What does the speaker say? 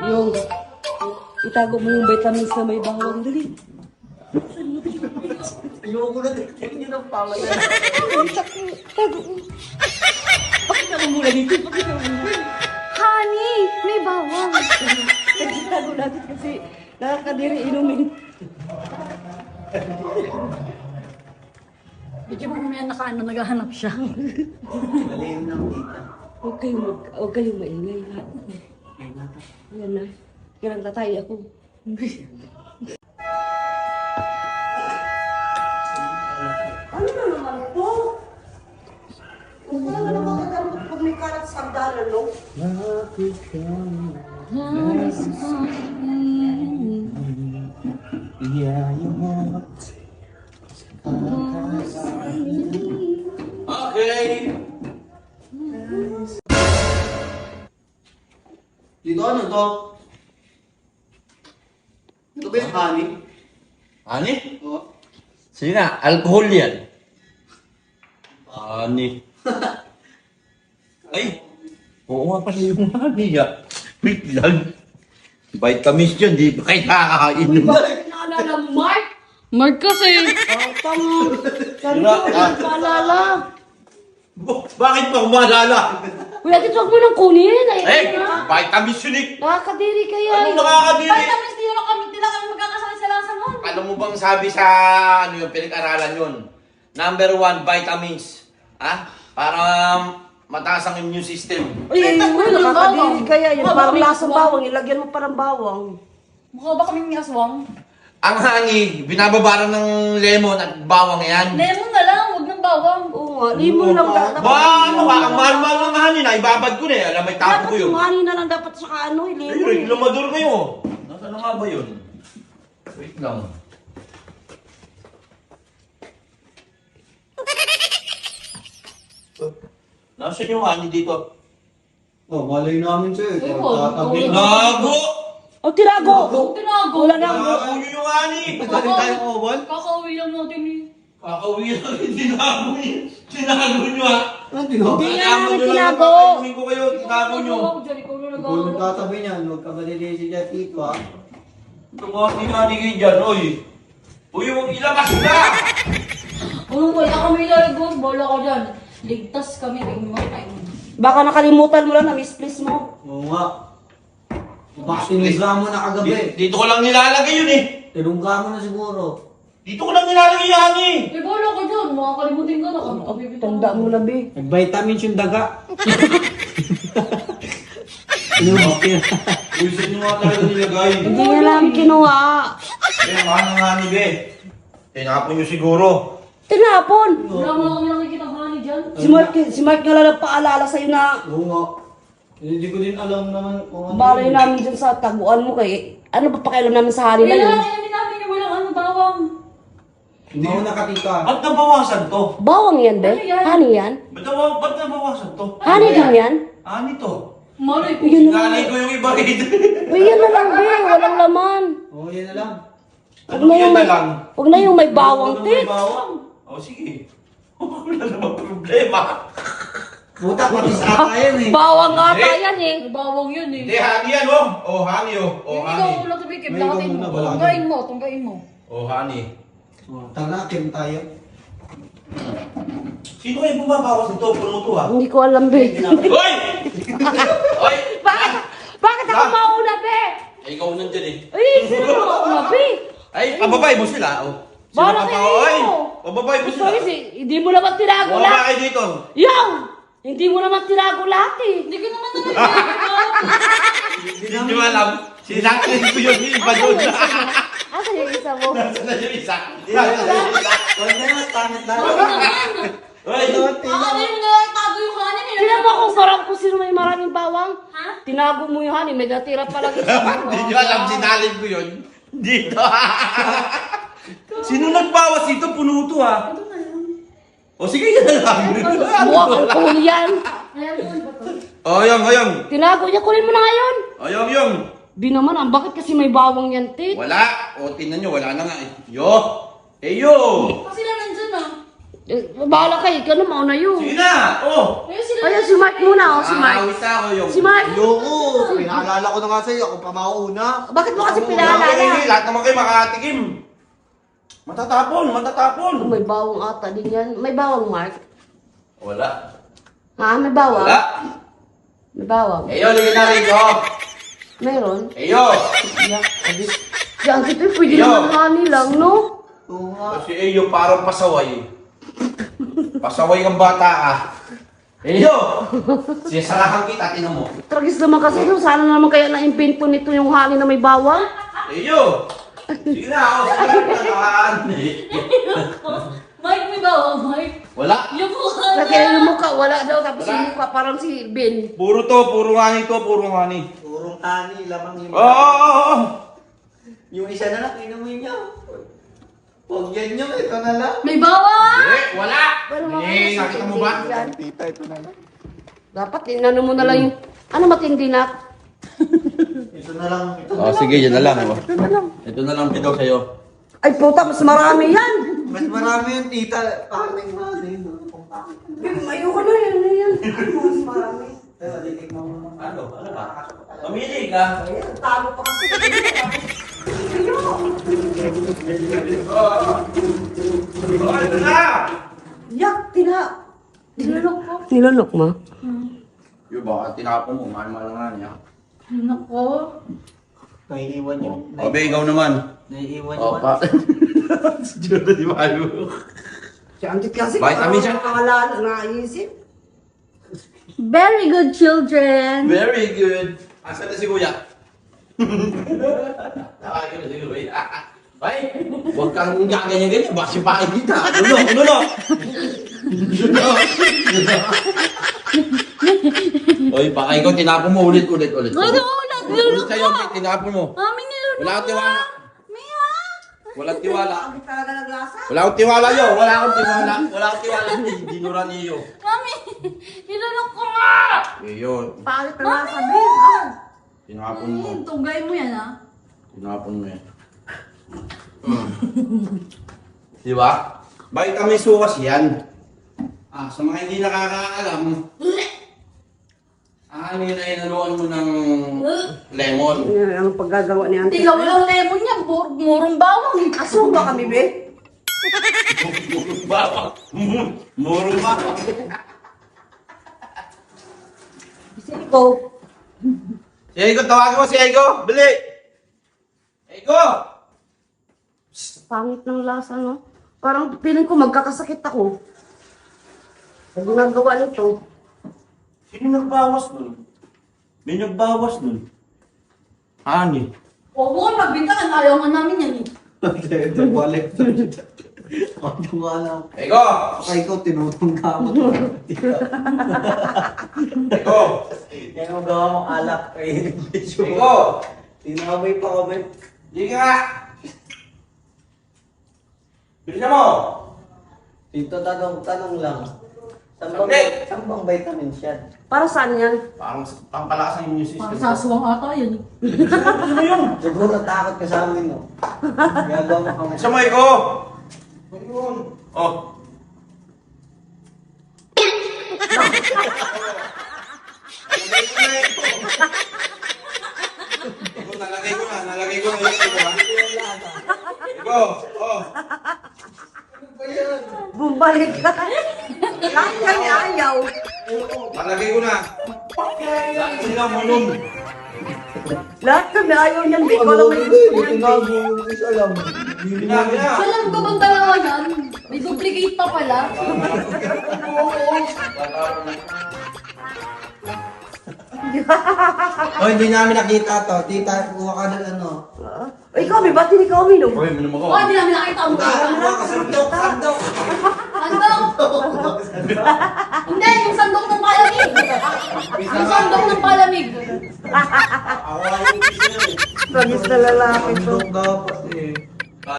Yung, itago mo yung vitamins na may bawang. Dali. Ayoko na din. Yun ang pangalan. Tago mo. Pakita mo muna dito. Pakita mo muna. Honey, may bawang. Itago natin kasi nakakadiri inumin. Medyo mamaya nakaano, naghahanap siya. Malayo ng tita. Huwag kayong maingay ha. Yan na. Kailang tatay ako. Ano na naman po? Wala naman kagamot pag may karat sa sandalan, no? Yeah, you want. Okay. Dito ano to? Ito ba yung honey? Ani? Oo. Sige nga, alcohol yan. Ani. Ay, oo nga pala yung honey ah. Wait lang. Vitamins yun, di ba kayo nakakain nun? Naalala mo, Mark? Mark kasi. Tama. Sabi ko, naalala. Bakit pa kumalala? Kuya, dito huwag mo nang kunin. Eh, vitamins yun eh. Nakakadiri kaya. Anong nakakadiri? Vitamins, di na kami magkakasal sa lasa nun. Alam mo bang sabi sa ano yung pinag-aralan yun? Number 1, vitamins. Ha? Para mataas ang immune system. Uy, nakakadiri kaya. Yan, Mukha ba parang kaming lasang aswang? bawang. Ilagyan mo parang bawang. Mukha ba kaming aswang? Ang honey, binababaran ng lemon at bawang yan. Lemon na lang, huwag ng bawang. Oo nga, limon lang dapat. Ba, ano ka? Ang mahal-mahal ng honey na, ibabad ko na eh. Alam, may tapo Dapat ko yun. sumani na lang dapat sa ano, Ay, limon. reklamador kayo. Nasaan na nga ba yun? Wait lang. Nasaan yung honey dito? Oh, malay namin sa'yo. Ay, Tatabi. Gago! O, tirago! Tinago. Wala na. Gago nyo yung honey! Magaling tayo kuwan? Kakauwi lang natin eh. Kakauwi lang yung tinago nyo. Tinago nyo ha! Ano tinabi? Hindi nga Tinago namin nyo lang. tinago. Papainumin ko kayo. Tinago nyo. Ikaw na Kung nag-aaral. nagtatabi niyan, huwag ka malilisi dyan dito ha. Tumati honey kayo dyan, oy. Uy, huwag ilabas na! Kung wala kami lalagos, bola ka dyan. Ligtas kami, tingin mo tayo. Baka nakalimutan mo lang na misplace mo. Oo nga. Baka tinungga mo na kagabi. Dito ko lang nilalagay yun eh. Tinungga mo na siguro. Dito ko lang nilalagay yung honey. Eh, bola ka dyan. Makakalimutin ka na. Tanda mo na, be. Nag-vitamins yung daga. Inumakir. Uy, nyo nga tayo nilagay. Hindi nga namin kinuha. Eh, mahal ng honey, be. Tinapon nyo siguro. Tinapon. Wala mo na kami nakikita honey dyan. Si Mark nga lang nagpaalala sa'yo na Oo nga. Hindi ko din alam naman kung ano. balay namin dyan sa taguan mo kay... Ano ba pakialam namin sa hari na Wala yun? namin namin na walang ano bawang. Hindi ko nakatita. Ba't nabawasan to? Bawang yan, be? Ano yan? Honey yan? Ba't nabawasan to? Honey din yan? Honey to. Malay ko. Yun na Sinalay ko yung iba rito. Be, yan na lang, be. Walang laman. Oo, yan na lang. Huwag na yung may... Huwag na yung may bawang, May tit. bawang? O, sige. Wala naman problema. Puta, pati sa ata yan eh. Bawang ata yan eh. May bawang yun eh. Hindi, honey yan, oh. Oh, honey, oh. Oh, Ikaw honey. muna tumikim. May ikaw Lakatin muna, mo. wala. Tunggain mo. Oh, honey. Tara, kim tayo. Sino kayo bumabawas nito? Puno to, ha? Hindi ko alam, be. Hoy! Hoy! Bakit ako mauna, be? Ay, ikaw nandyan eh. Ay, sino mauna, be? Ay, pababay mo sila, oh. Sino Bahala ka pa? kayo. Ay, pababay mo sila. Sorry, hindi mo naman tinago Bumaba lahat. kayo dito. Yung! Hindi mo naman tinago lahat eh. Hindi ko naman talaga. Hindi nyo alam. Sinakit ko yung iba doon. Asa yung isa mo? Nasaan na yung isa? Nasaan na yung isa? Huwag na yan, pangit na. Hoy! Ano yung nagtago yung kanin eh. Tingnan mo kung sarap kung sino may maraming bawang. Ha? Tinago mo yung honey, may natira pa lang isa. Hindi nyo alam, sinalin ko yun. Dito. Sino nagbawas dito? Puno to, ha? O sige, yan na lang. Mukhang alcohol yan. Ayan mo ba to? Oyong, oyong. Tinago niya, kunin mo na ngayon. Oyong, yung. Bi naman, bakit kasi may bawang yan, tit? Wala. O, tingnan nyo, wala na nga eh. Yo! Eh, yo! Kasi lang nandyan ah. Bahala kayo, ikaw na mauna yun. Sige na! Oh! Ayun sila. Ayun, si Mark muna, si Mark. Aawit na ako yung... Si Mark. Ayoko. Pinaalala ko na nga sa'yo. Ako pa mauuna. Bakit mo kasi Wala pinaalala? kayo, lahat naman kayo makatikim. Matatapon, matatapon. May bawang ata din yan. May bawang, Mark? Wala. Ha? May bawang? Wala. May bawang? Eyo, ligyan na rito. Meron? Eyo! Yan, kita pwede Yo. naman honey lang, no? Oo nga. Kasi Eyo parang pasaway. Pasaway ang bata ah. Eyo! Sisarahan kita, tinan mo. Tragis naman kasi no, sana naman kaya na-impinto nito yung honey na may bawang. Eyo! Sige na ako, sige na. Mike, may bawang, Mike. Wala. Yung mukha Kaya niya. yung mukha, wala daw. Tapos Wala. yung mukha parang si Ben. Puro to, puro ngani to, puro ngani. Purong tani, lamang yung... Oo! Yung isa na lang, inumin niya. Huwag yan yung ito na lang. May bawang! Eh, wala! Pero Eh, nakita mo ba? yan. Tita, ito na lang. Dapat inano mo na lang yung... Ano matindi na? Ito na lang. Oh, sige, yan na lang. Oh. Ito na lang. Ito na lang daw sa'yo. Ay puta, mas marami yan. Mas marami yung tita. Parang mali. Ayoko na yan. Yan. Mas marami. Ano? Ano ba? Mamili ka. Talo pa kasi. Oh, ito na! Yak, Nilolok ko. Nilolok mo? Yung baka tinapon mo, mahal-mahal nga niya. Nako. Naiiwan yun. O, be, ikaw naman. Naiiwan O, yun. pa. Diyo di ba? Si Auntie kasi Vitamin siya. Pangalala, naisip. Very good children. Very good. Asan na si Kuya? Nakakita na si Kuya. Ay, huwag kang ganyan-ganyan. Baka sipain kita. Nuno! Oy, baka ikaw tinapon mo ulit. Ano ulit? Nilolok Ulit sa'yo, ko. tinapon mo. Mami, nilolok Wala akong ko. tiwala. Mia! Walang tiwala. Ang talaga naglasa. Wala akong tiwala yun. Wala akong tiwala. Dinura niyo. Mami, nilolok ko nga! Yun. Pangit na lasa, Ben. Ah. Tinapon mo. Tunggay mo yan, ha? Tinapon mo yan. Di ba? Vitamin sukas yan. Ah, sa mga hindi nakakaalam, ano yun ay naluan mo ng lemon. Yan ang paggagawa ni Auntie. Tigaw lang lemon yan. Murong bawang. Aso ba kami, Ben? Murong bawang. Murong bawang. Si Iko. Si Ego, tawagin mo si Ego. Bili! Ego! Pangit ng lasa, no? Parang feeling ko magkakasakit ako. Sa ginagawa nito. Sino nagbawas nun? May nagbawas nun. Ani? Huwag mo kang magbintangan. Ayaw nga namin yan, eh. Ito, balik. Ano nga lang. Ego! Baka ikaw tinutong ka mo. Ego! Yan ang gawa mong alak. Kaya Ego! tinamay pa kami. Hindi nga! Bilisan mo! Dito tanong lang. Saan Saglit! bang vitamin yan? Para saan yan? Parang pampalakas ng immune system. Parang sasuwang ata yan, eh. Siguro natakot ka sa amin, no? Gagawa mo kami. Isa mo, Ego! Oh. Nalagay ko na yung Ego, ha? Ego! Oh! Bumalik ka. Lahat kami ayaw. Nalagay ko na. Lahat sila mulong. Lahat kami ayaw niyan. Di ko alam Hindi, tinago yung isa alam. Ginagina. Alam ko bang dalawa yan? May duplicate pa pala. Oh, hindi namin nakita to. Tita, kuha ka ng ano. Ikaw, may ba't hindi ka uminom? Uy, minum ako. Oh, hindi namin nakita ang mukha. Kuha ka sandok, sandok. Sandok! Hindi, yung sandok ng palamig. Yung sandok ng palamig. Ako ay yung isa yun. Tragis na lalaki to. Sandok dapat